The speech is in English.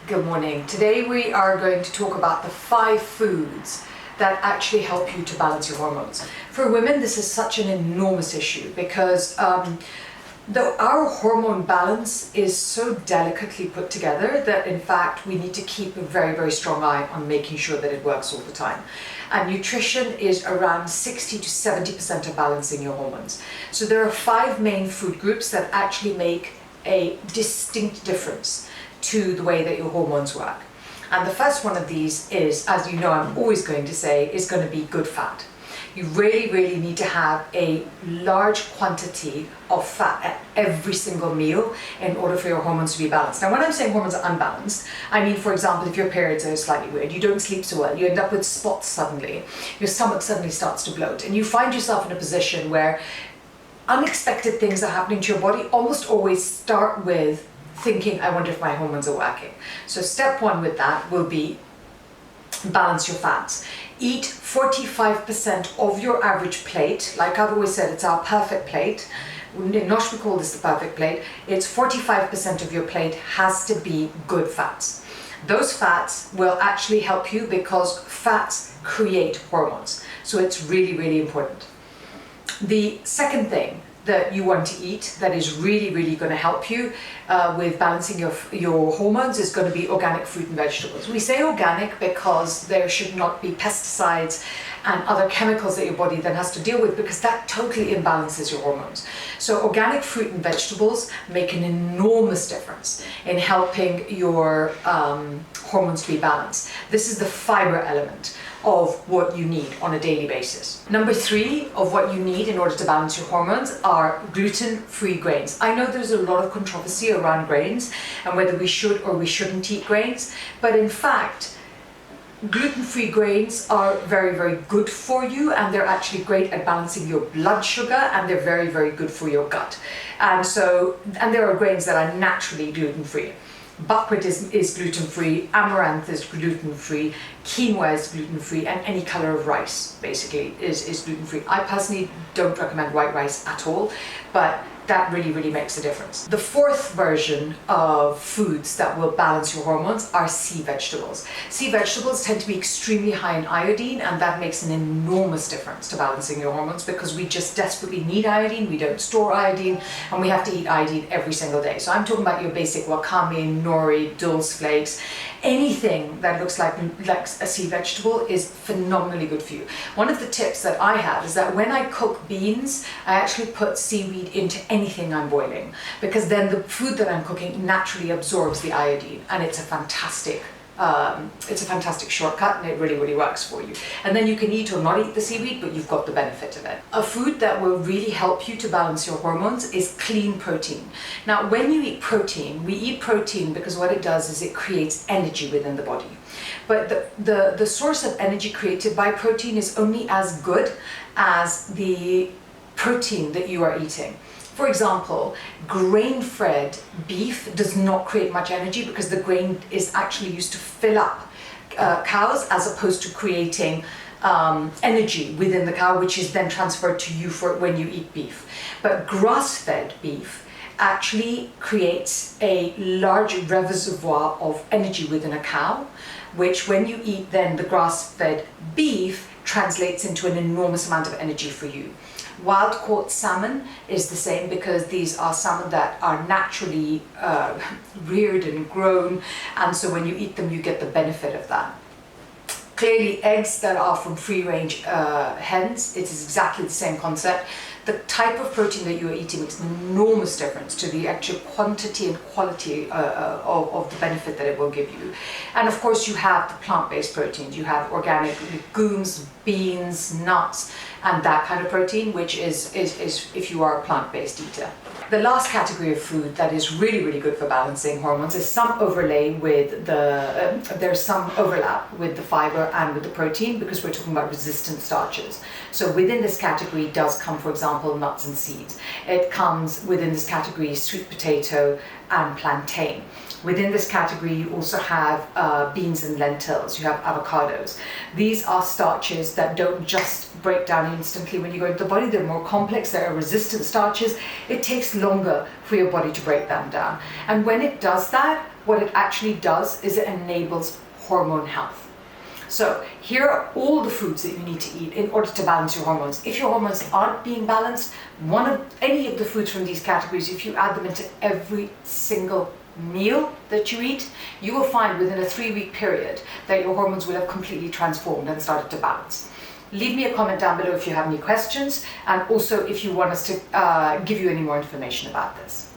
Good morning. Today we are going to talk about the 5 foods that actually help you to balance your hormones. For women, this is such an enormous issue because our hormone balance is so delicately put together that in fact we need to keep a very, very strong eye on making sure that it works all the time. And nutrition is around 60 to 70% of balancing your hormones. So there are 5 main food groups that actually make a distinct difference to the way that your hormones work. And the first one of these is, as you know, I'm always going to say, is going to be good fat. You really, really need to have a large quantity of fat at every single meal in order for your hormones to be balanced. Now, when I'm saying hormones are unbalanced, I mean, for example, if your periods are slightly weird, you don't sleep so well, you end up with spots suddenly, your stomach suddenly starts to bloat, and you find yourself in a position where unexpected things are happening to your body almost always start with thinking, I wonder if my hormones are working. So step 1 with that will be balance your fats. Eat 45% of your average plate. Like I've always said, it's our perfect plate. In Nosh, we call this the perfect plate. It's 45% of your plate has to be good fats. Those fats will actually help you because fats create hormones. So it's really, really important. The second thing that you want to eat that is really, really going to help you with balancing your hormones is going to be organic fruit and vegetables. We say organic because there should not be pesticides and other chemicals that your body then has to deal with, because that totally imbalances your hormones. So organic fruit and vegetables make an enormous difference in helping your hormones to be balanced. This is the fiber element of what you need on a daily basis. Number 3 of what you need in order to balance your hormones are gluten-free grains. I know there's a lot of controversy around grains and whether we should or we shouldn't eat grains, but in fact, gluten-free grains are very, very good for you, and they're actually great at balancing your blood sugar, and they're very, very good for your gut. And there are grains that are naturally gluten-free. Buckwheat is gluten-free, amaranth is gluten-free, quinoa is gluten-free, and any color of rice basically is gluten-free. I personally don't recommend white rice at all, but that really, really makes a difference. The 4th version of foods that will balance your hormones are sea vegetables. Sea vegetables tend to be extremely high in iodine, and that makes an enormous difference to balancing your hormones because we just desperately need iodine, we don't store iodine, and we have to eat iodine every single day. So I'm talking about your basic wakame, nori, dulse flakes, anything that looks like a sea vegetable is phenomenally good for you. One of the tips that I have is that when I cook beans, I actually put seaweed into anything I'm boiling, because then the food that I'm cooking naturally absorbs the iodine, and it's a fantastic shortcut, and it really, really works for you. And then you can eat or not eat the seaweed, but you've got the benefit of it. A food that will really help you to balance your hormones is clean protein. Now, when you eat protein, we eat protein because what it does is it creates energy within the body. But the source of energy created by protein is only as good as the protein that you are eating. For example, grain-fed beef does not create much energy because the grain is actually used to fill up cows as opposed to creating energy within the cow, which is then transferred to you for when you eat beef. But grass-fed beef actually creates a large reservoir of energy within a cow, which when you eat then the grass-fed beef translates into an enormous amount of energy for you. Wild caught salmon is the same because these are salmon that are naturally reared and grown, and so when you eat them you get the benefit of that. Clearly, eggs that are from free-range hens, it is exactly the same concept. The type of protein that you are eating makes an enormous difference to the actual quantity and quality of the benefit that it will give you. And of course, you have the plant-based proteins. You have organic legumes, beans, nuts, and that kind of protein, which is if you are a plant-based eater. The last category of food that is really, really good for balancing hormones is there's some overlap with the fiber and with the protein because we're talking about resistant starches. So within this category does come, for example, nuts and seeds. It comes within this category sweet potato and plantain. Within this category, you also have beans and lentils, you have avocados. These are starches that don't just break down instantly when you go into the body. They're more complex, they're resistant starches. It takes longer for your body to break them down. And when it does that, what it actually does is it enables hormone health. So here are all the foods that you need to eat in order to balance your hormones. If your hormones aren't being balanced, any of the foods from these categories, if you add them into every single meal that you eat, you will find within a 3-week period that your hormones will have completely transformed and started to balance. Leave me a comment down below if you have any questions, and also if you want us to give you any more information about this.